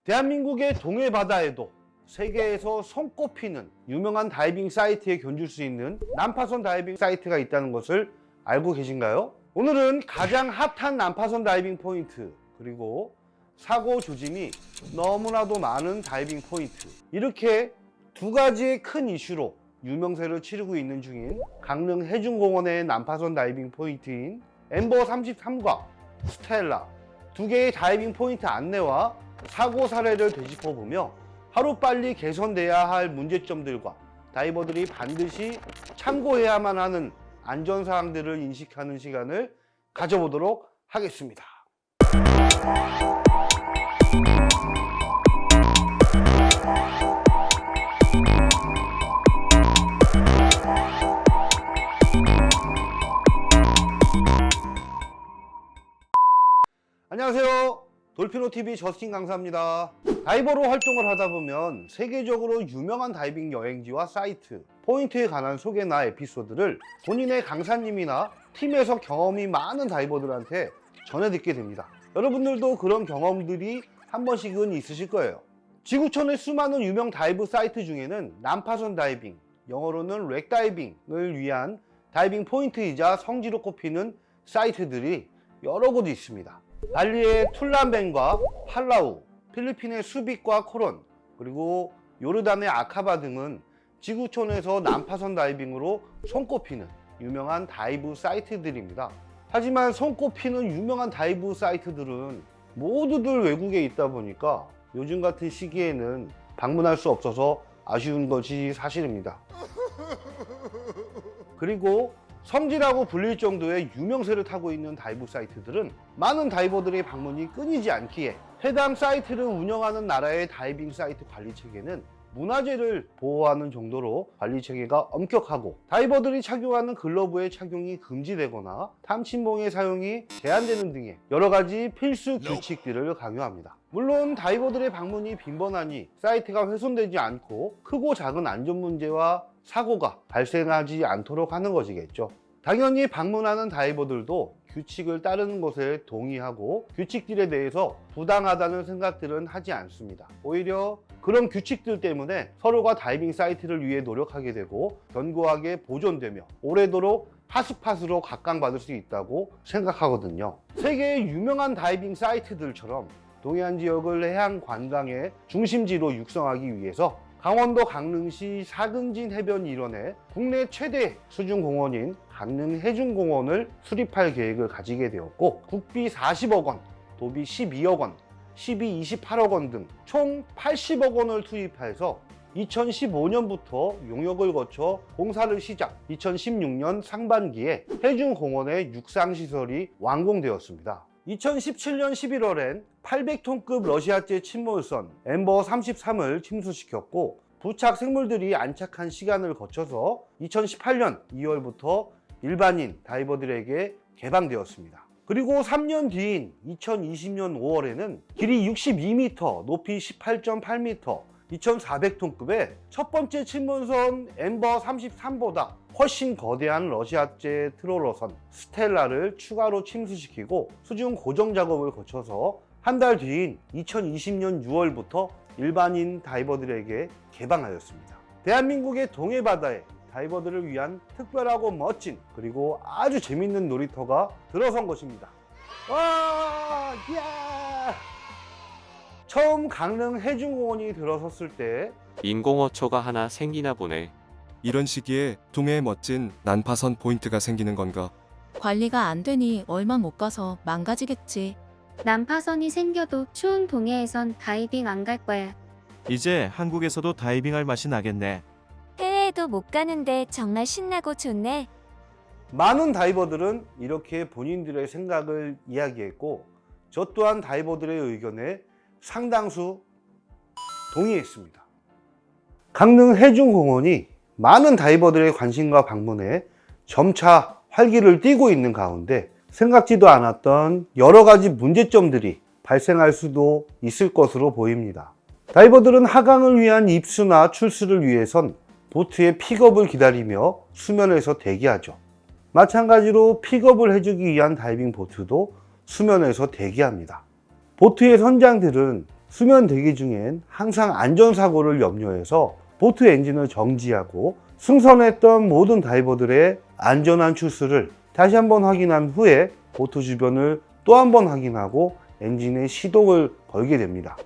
대한민국의 동해 바다에도 세계에서 손꼽히는 유명한 다이빙 사이트에 견줄 수 있는 난파선 다이빙 사이트가 있다는 것을 알고 계신가요? 오늘은 가장 핫한 난파선 다이빙 포인트, 그리고 사고 조짐이 너무나도 많은 다이빙 포인트, 이렇게 두 가지의 큰 이슈로 유명세를 치르고 있는 중인 강릉 해중공원의 난파선 다이빙 포인트인 엠버 33과 스텔라 두 개의 다이빙 포인트 안내와 사고 사례를 되짚어보며 하루빨리 개선돼야 할 문제점들과 다이버들이 반드시 참고해야만 하는 안전사항들을 인식하는 시간을 가져보도록 하겠습니다. 안녕하세요. 돌피노TV 저스틴 강사입니다. 다이버로 활동을 하다 보면 세계적으로 유명한 다이빙 여행지와 사이트, 포인트에 관한 소개나 에피소드를 본인의 강사님이나 팀에서 경험이 많은 다이버들한테 전해 듣게 됩니다. 여러분들도 그런 경험들이 한 번씩은 있으실 거예요. 지구촌의 수많은 유명 다이브 사이트 중에는 난파선 다이빙, 영어로는 렉 다이빙을 위한 다이빙 포인트이자 성지로 꼽히는 사이트들이 여러 곳 있습니다. 발리의 툴란벤과 팔라우, 필리핀의 수빅과 코론, 그리고 요르단의 아카바 등은 지구촌에서 난파선 다이빙으로 손꼽히는 유명한 다이브 사이트들입니다. 하지만 손꼽히는 유명한 다이브 사이트들은 모두들 외국에 있다 보니까 요즘 같은 시기에는 방문할 수 없어서 아쉬운 것이 사실입니다. 그리고 성지라고 불릴 정도의 유명세를 타고 있는 다이브 사이트들은 많은 다이버들의 방문이 끊이지 않기에 해당 사이트를 운영하는 나라의 다이빙 사이트 관리 체계는 문화재를 보호하는 정도로 관리 체계가 엄격하고 다이버들이 착용하는 글러브의 착용이 금지되거나 탐침봉의 사용이 제한되는 등의 여러 가지 필수 규칙들을 강요합니다. 물론 다이버들의 방문이 빈번하니 사이트가 훼손되지 않고 크고 작은 안전 문제와 사고가 발생하지 않도록 하는 것이겠죠. 당연히 방문하는 다이버들도 규칙을 따르는 것에 동의하고 규칙들에 대해서 부당하다는 생각들은 하지 않습니다. 오히려 그런 규칙들 때문에 서로가 다이빙 사이트를 위해 노력하게 되고 견고하게 보존되며 오래도록 핫스팟으로 각광받을 수 있다고 생각하거든요. 세계의 유명한 다이빙 사이트들처럼 동해안 지역을 해양 관광의 중심지로 육성하기 위해서 강원도 강릉시 사근진 해변 일원에 국내 최대 수중공원인 강릉 해중공원을 수립할 계획을 가지게 되었고, 국비 40억 원, 도비 12억 원, 시비 28억 원 등 총 80억 원을 투입해서 2015년부터 용역을 거쳐 공사를 시작, 2016년 상반기에 해중공원의 육상시설이 완공되었습니다. 2017년 11월엔 800톤급 러시아제 침몰선 엠버 33을 침수시켰고, 부착 생물들이 안착한 시간을 거쳐서 2018년 2월부터 일반인 다이버들에게 개방되었습니다. 그리고 3년 뒤인 2020년 5월에는 길이 62m, 높이 18.8m, 2,400톤급의 첫 번째 침몰선 엠버 33보다 훨씬 거대한 러시아제 트롤러선 스텔라를 추가로 침수시키고 수중 고정 작업을 거쳐서 한 달 뒤인 2020년 6월부터 일반인 다이버들에게 개방하였습니다. 대한민국의 동해 바다에 다이버들을 위한 특별하고 멋진 그리고 아주 재밌는 놀이터가 들어선 것입니다. 와, 예! 처음 강릉 해중공원이 들어섰을 때 인공어초가 하나 생기나 보네. 이런 시기에 동해에 멋진 난파선 포인트가 생기는 건가? 관리가 안 되니 얼마 못 가서 망가지겠지. 난파선이 생겨도 추운 동해에선 다이빙 안 갈 거야. 이제 한국에서도 다이빙할 맛이 나겠네. 해외에도 못 가는데 정말 신나고 좋네. 많은 다이버들은 이렇게 본인들의 생각을 이야기했고, 저 또한 다이버들의 의견에 상당수 동의했습니다. 강릉 해중공원이 많은 다이버들의 관심과 방문에 점차 활기를 띠고 있는 가운데 생각지도 않았던 여러 가지 문제점들이 발생할 수도 있을 것으로 보입니다. 다이버들은 하강을 위한 입수나 출수를 위해선 보트의 픽업을 기다리며 수면에서 대기하죠. 마찬가지로 픽업을 해주기 위한 다이빙 보트도 수면에서 대기합니다. 보트의 선장들은 수면 대기 중엔 항상 안전사고를 염려해서 보트 엔진을 정지하고 승선했던 모든 다이버들의 안전한 출수를 다시 한번 확인한 후에 보트 주변을 또 한 번 확인하고 엔진의 시동을 걸게 됩니다.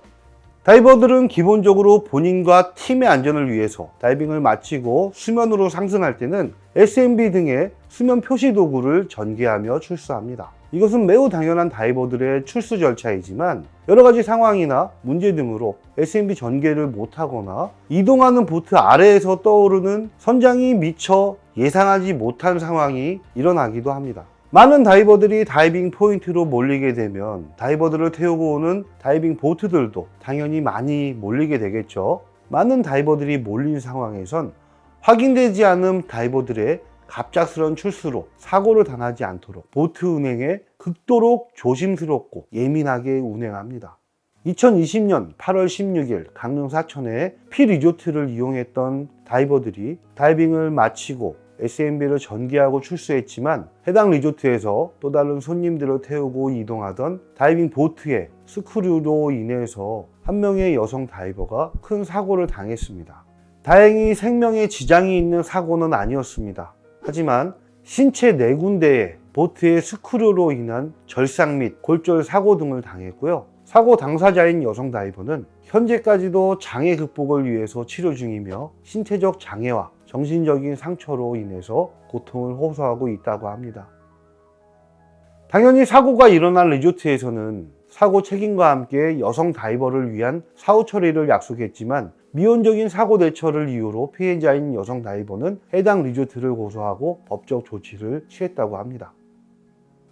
다이버들은 기본적으로 본인과 팀의 안전을 위해서 다이빙을 마치고 수면으로 상승할 때는 SMB 등의 수면 표시 도구를 전개하며 출수합니다. 이것은 매우 당연한 다이버들의 출수 절차이지만 여러 가지 상황이나 문제 등으로 SMB 전개를 못하거나 이동하는 보트 아래에서 떠오르는 선장이 미처 예상하지 못한 상황이 일어나기도 합니다. 많은 다이버들이 다이빙 포인트로 몰리게 되면 다이버들을 태우고 오는 다이빙 보트들도 당연히 많이 몰리게 되겠죠. 많은 다이버들이 몰린 상황에선 확인되지 않은 다이버들의 갑작스런 출수로 사고를 당하지 않도록 보트 운행에 극도로 조심스럽고 예민하게 운행합니다. 2020년 8월 16일 강릉 사천의 피 리조트를 이용했던 다이버들이 다이빙을 마치고 SMB를 전개하고 출수했지만 해당 리조트에서 또 다른 손님들을 태우고 이동하던 다이빙 보트의 스크류로 인해서 한 명의 여성 다이버가 큰 사고를 당했습니다. 다행히 생명에 지장이 있는 사고는 아니었습니다. 하지만 신체 4군데에 보트의 스크류로 인한 절상 및 골절 사고 등을 당했고요. 사고 당사자인 여성 다이버는 현재까지도 장애 극복을 위해서 치료 중이며 신체적 장애와 정신적인 상처로 인해서 고통을 호소하고 있다고 합니다. 당연히 사고가 일어난 리조트에서는 사고 책임과 함께 여성 다이버를 위한 사후 처리를 약속했지만 미온적인 사고 대처를 이유로 피해자인 여성 다이버는 해당 리조트를 고소하고 법적 조치를 취했다고 합니다.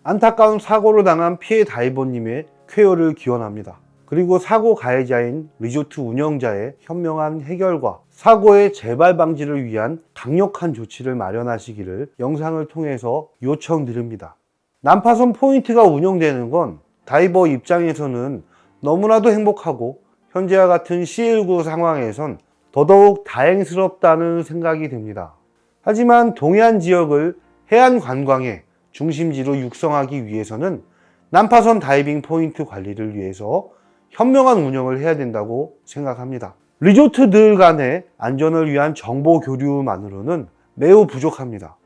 안타까운 사고를 당한 피해 다이버님의 쾌유를 기원합니다. 그리고 사고 가해자인 리조트 운영자의 현명한 해결과 사고의 재발 방지를 위한 강력한 조치를 마련하시기를 영상을 통해서 요청드립니다. 난파선 포인트가 운영되는 건 다이버 입장에서는 너무나도 행복하고 현재와 같은 C19 상황에선 더더욱 다행스럽다는 생각이 듭니다. 하지만 동해안 지역을 해안 관광의 중심지로 육성하기 위해서는 난파선 다이빙 포인트 관리를 위해서 현명한 운영을 해야 된다고 생각합니다. 리조트들 간의 안전을 위한 정보 교류만으로는 매우 부족합니다.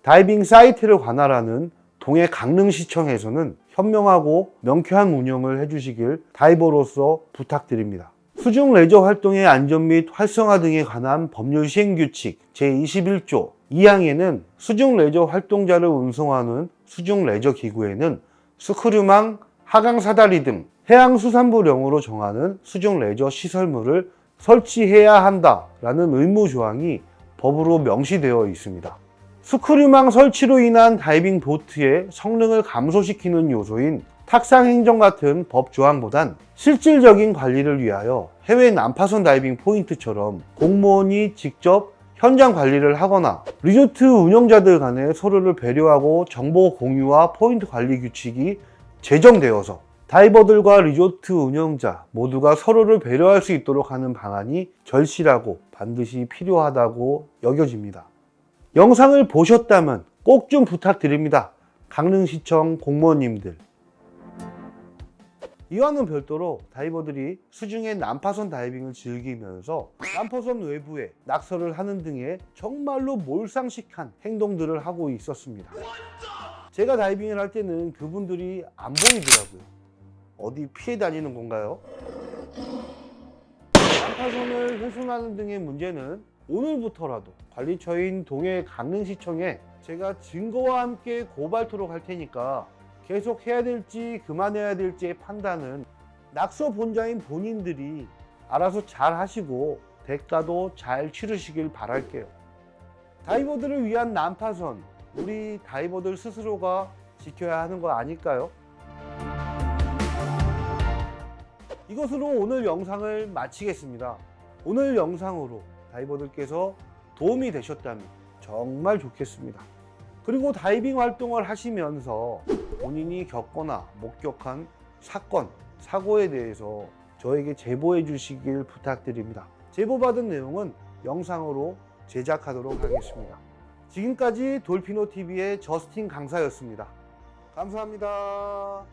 다이빙 사이트를 관할하는 동해 강릉시청에서는 현명하고 명쾌한 운영을 해주시길 다이버로서 부탁드립니다. 수중 레저 활동의 안전 및 활성화 등에 관한 법률 시행규칙 제21조 2항에는 수중 레저 활동자를 운송하는 수중 레저 기구에는 스크류망, 하강 사다리 등 해양수산부령으로 정하는 수중 레저 시설물을 설치해야 한다라는 의무 조항이 법으로 명시되어 있습니다. 스크류망 설치로 인한 다이빙 보트의 성능을 감소시키는 요소인 탁상 행정 같은 법 조항보단 실질적인 관리를 위하여 해외 난파선 다이빙 포인트처럼 공무원이 직접 현장 관리를 하거나 리조트 운영자들 간에 서로를 배려하고 정보 공유와 포인트 관리 규칙이 제정되어서 다이버들과 리조트 운영자 모두가 서로를 배려할 수 있도록 하는 방안이 절실하고 반드시 필요하다고 여겨집니다. 영상을 보셨다면 꼭 좀 부탁드립니다. 강릉시청 공무원님들. 이와는 별도로 다이버들이 수중의 난파선 다이빙을 즐기면서 난파선 외부에 낙서를 하는 등의 정말로 몰상식한 행동들을 하고 있었습니다. 제가 다이빙을 할 때는 그분들이 안 보이더라고요. 어디 피해 다니는 건가요? 난파선을 훼손하는 등의 문제는 오늘부터라도 관리처인 동해 강릉시청에 제가 증거와 함께 고발토록 할 테니까 계속 해야 될지 그만해야 될지의 판단은 낙서 본자인 본인들이 알아서 잘 하시고 대가도 잘 치르시길 바랄게요. 다이버들을 위한 난파선, 우리 다이버들 스스로가 지켜야 하는 거 아닐까요? 이것으로 오늘 영상을 마치겠습니다. 오늘 영상으로 다이버들께서 도움이 되셨다면 정말 좋겠습니다. 그리고 다이빙 활동을 하시면서 본인이 겪거나 목격한 사건, 사고에 대해서 저에게 제보해 주시길 부탁드립니다. 제보받은 내용은 영상으로 제작하도록 하겠습니다. 지금까지 돌피노TV의 저스틴 강사였습니다. 감사합니다.